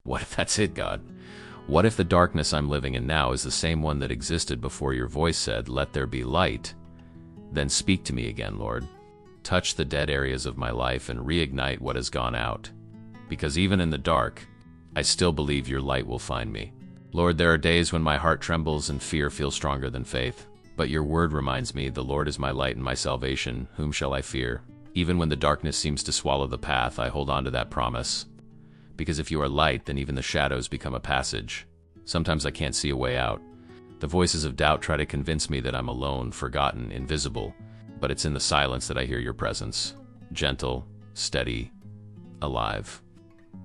What if that's it, God? What if the darkness I'm living in now is the same one that existed before your voice said, "Let there be light"? Then speak to me again, Lord. Touch the dead areas of my life and reignite what has gone out. Because even in the dark, I still believe your light will find me. Lord, there are days when my heart trembles and fear feels stronger than faith. But your word reminds me, the Lord is my light and my salvation. Whom shall I fear? Even when the darkness seems to swallow the path, I hold on to that promise. Because if you are light, then even the shadows become a passage. Sometimes I can't see a way out. The voices of doubt try to convince me that I'm alone, forgotten, invisible. But it's in the silence that I hear your presence. Gentle, steady, alive.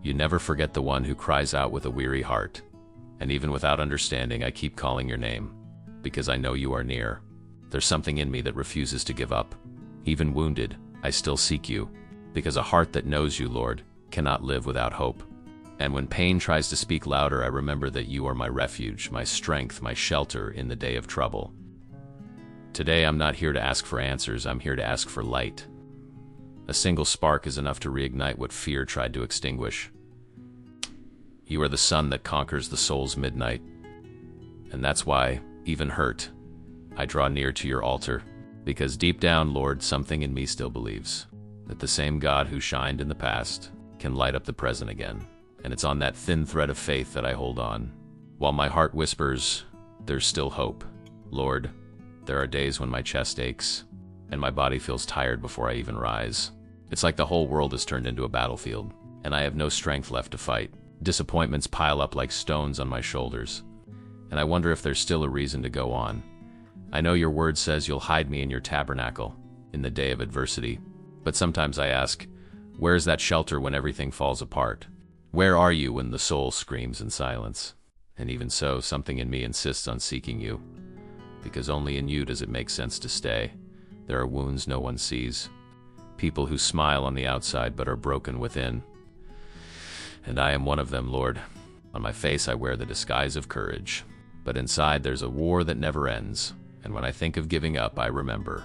You never forget the one who cries out with a weary heart. And even without understanding, I keep calling your name. Because I know you are near. There's something in me that refuses to give up. Even wounded, I still seek you. Because a heart that knows you, Lord, cannot live without hope. And when pain tries to speak louder, I remember that you are my refuge, my strength, my shelter in the day of trouble. Today, I'm not here to ask for answers, I'm here to ask for light. A single spark is enough to reignite what fear tried to extinguish. You are the sun that conquers the soul's midnight. And that's why, even hurt, I draw near to your altar. Because deep down, Lord, something in me still believes that the same God who shined in the past can light up the present again. And it's on that thin thread of faith that I hold on. While my heart whispers, there's still hope. Lord, there are days when my chest aches and my body feels tired before I even rise. It's like the whole world has turned into a battlefield, and I have no strength left to fight. Disappointments pile up like stones on my shoulders, and I wonder if there's still a reason to go on. I know your word says you'll hide me in your tabernacle in the day of adversity, but sometimes I ask, where's that shelter when everything falls apart? Where are you when the soul screams in silence? And even so, something in me insists on seeking you, because only in you does it make sense to stay. There are wounds no one sees, people who smile on the outside but are broken within. And I am one of them, Lord. On my face I wear the disguise of courage, but inside there's a war that never ends. And when I think of giving up, I remember,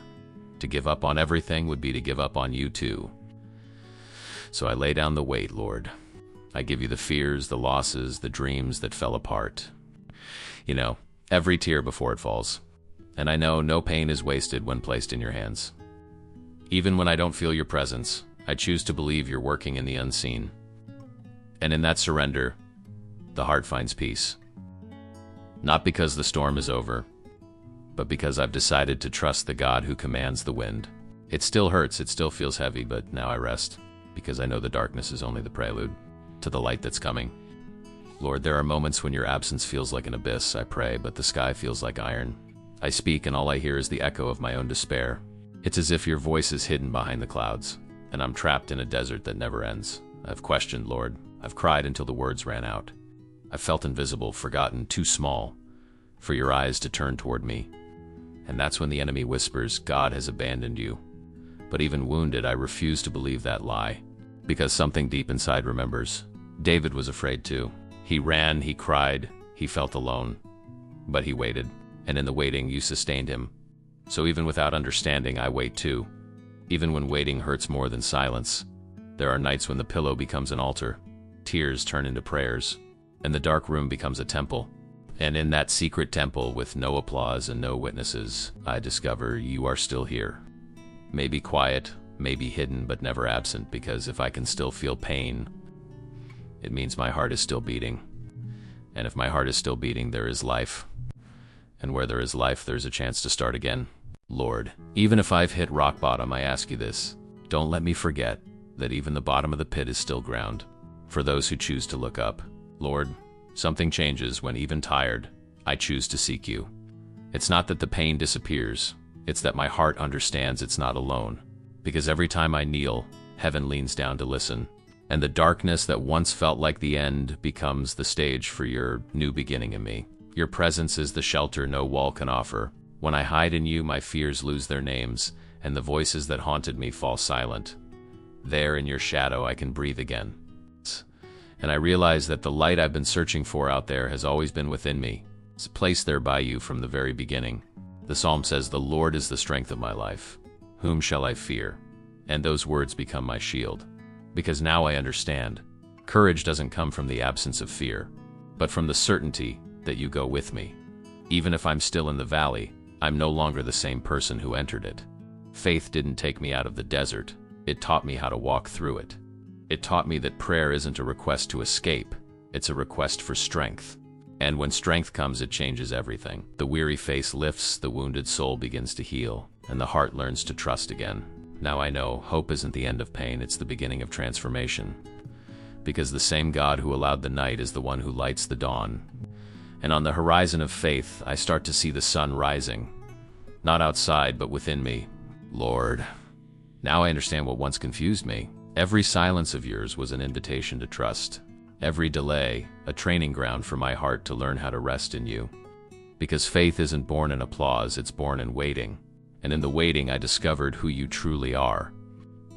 to give up on everything would be to give up on you too. So I lay down the weight, Lord. I give you the fears, the losses, the dreams that fell apart. You know, every tear before it falls. And I know no pain is wasted when placed in your hands. Even when I don't feel your presence, I choose to believe you're working in the unseen. And in that surrender, the heart finds peace. Not because the storm is over, but because I've decided to trust the God who commands the wind. It still hurts, it still feels heavy, but now I rest, because I know the darkness is only the prelude to the light that's coming. Lord, there are moments when your absence feels like an abyss, I pray, but the sky feels like iron. I speak and all I hear is the echo of my own despair. It's as if your voice is hidden behind the clouds, and I'm trapped in a desert that never ends. I've questioned, Lord. I've cried until the words ran out. I've felt invisible, forgotten, too small for your eyes to turn toward me. And that's when the enemy whispers, God has abandoned you. But even wounded, I refuse to believe that lie, because something deep inside remembers. David was afraid too. He ran, he cried, he felt alone. But he waited, and in the waiting, you sustained him. So even without understanding, I wait too. Even when waiting hurts more than silence. There are nights when the pillow becomes an altar, tears turn into prayers, and the dark room becomes a temple. And in that secret temple, with no applause and no witnesses, I discover you are still here. Maybe quiet, maybe hidden, but never absent, because if I can still feel pain, it means my heart is still beating. And if my heart is still beating, there is life. And where there is life, there's a chance to start again. Lord, even if I've hit rock bottom, I ask you this. Don't let me forget that even the bottom of the pit is still ground for those who choose to look up. Lord, something changes when, even tired, I choose to seek you. It's not that the pain disappears. It's that my heart understands it's not alone. Because every time I kneel, heaven leans down to listen. And the darkness that once felt like the end becomes the stage for your new beginning in me. Your presence is the shelter no wall can offer. When I hide in you, my fears lose their names, and the voices that haunted me fall silent. There in your shadow, I can breathe again. And I realize that the light I've been searching for out there has always been within me. It's placed there by you from the very beginning. The psalm says, "The Lord is the strength of my life. Whom shall I fear?" And those words become my shield. Because now I understand. Courage doesn't come from the absence of fear, but from the certainty that you go with me. Even if I'm still in the valley, I'm no longer the same person who entered it. Faith didn't take me out of the desert. It taught me how to walk through it. It taught me that prayer isn't a request to escape. It's a request for strength. And when strength comes, it changes everything. The weary face lifts, the wounded soul begins to heal, and the heart learns to trust again. Now I know hope isn't the end of pain, it's the beginning of transformation. Because the same God who allowed the night is the one who lights the dawn. And on the horizon of faith, I start to see the sun rising. Not outside, but within me. Lord, now I understand what once confused me. Every silence of yours was an invitation to trust. Every delay, a training ground for my heart to learn how to rest in you. Because faith isn't born in applause, it's born in waiting. And in the waiting, I discovered who you truly are.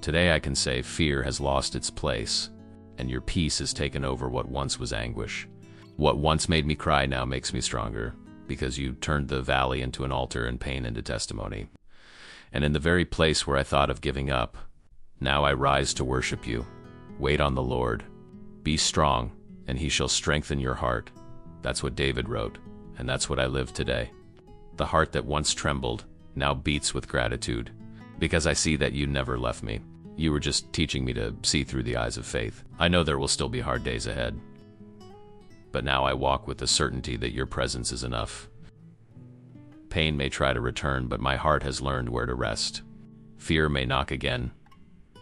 Today I can say fear has lost its place, and your peace has taken over what once was anguish. What once made me cry now makes me stronger, because you turned the valley into an altar and pain into testimony. And in the very place where I thought of giving up, now I rise to worship you. Wait on the Lord. Be strong, and he shall strengthen your heart. That's what David wrote, and that's what I live today. The heart that once trembled now beats with gratitude, because I see that you never left me. You were just teaching me to see through the eyes of faith. I know there will still be hard days ahead, but now I walk with the certainty that your presence is enough. Pain may try to return, but my heart has learned where to rest. Fear may knock again,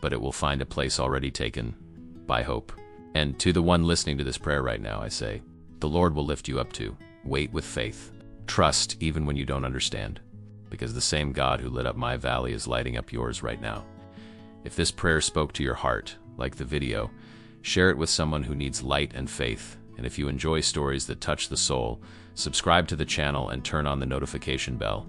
but it will find a place already taken by hope. And to the one listening to this prayer right now, I say, the Lord will lift you up too. Wait with faith. Trust even when you don't understand, because the same God who lit up my valley is lighting up yours right now. If this prayer spoke to your heart, like the video, share it with someone who needs light and faith. And if you enjoy stories that touch the soul, subscribe to the channel and turn on the notification bell.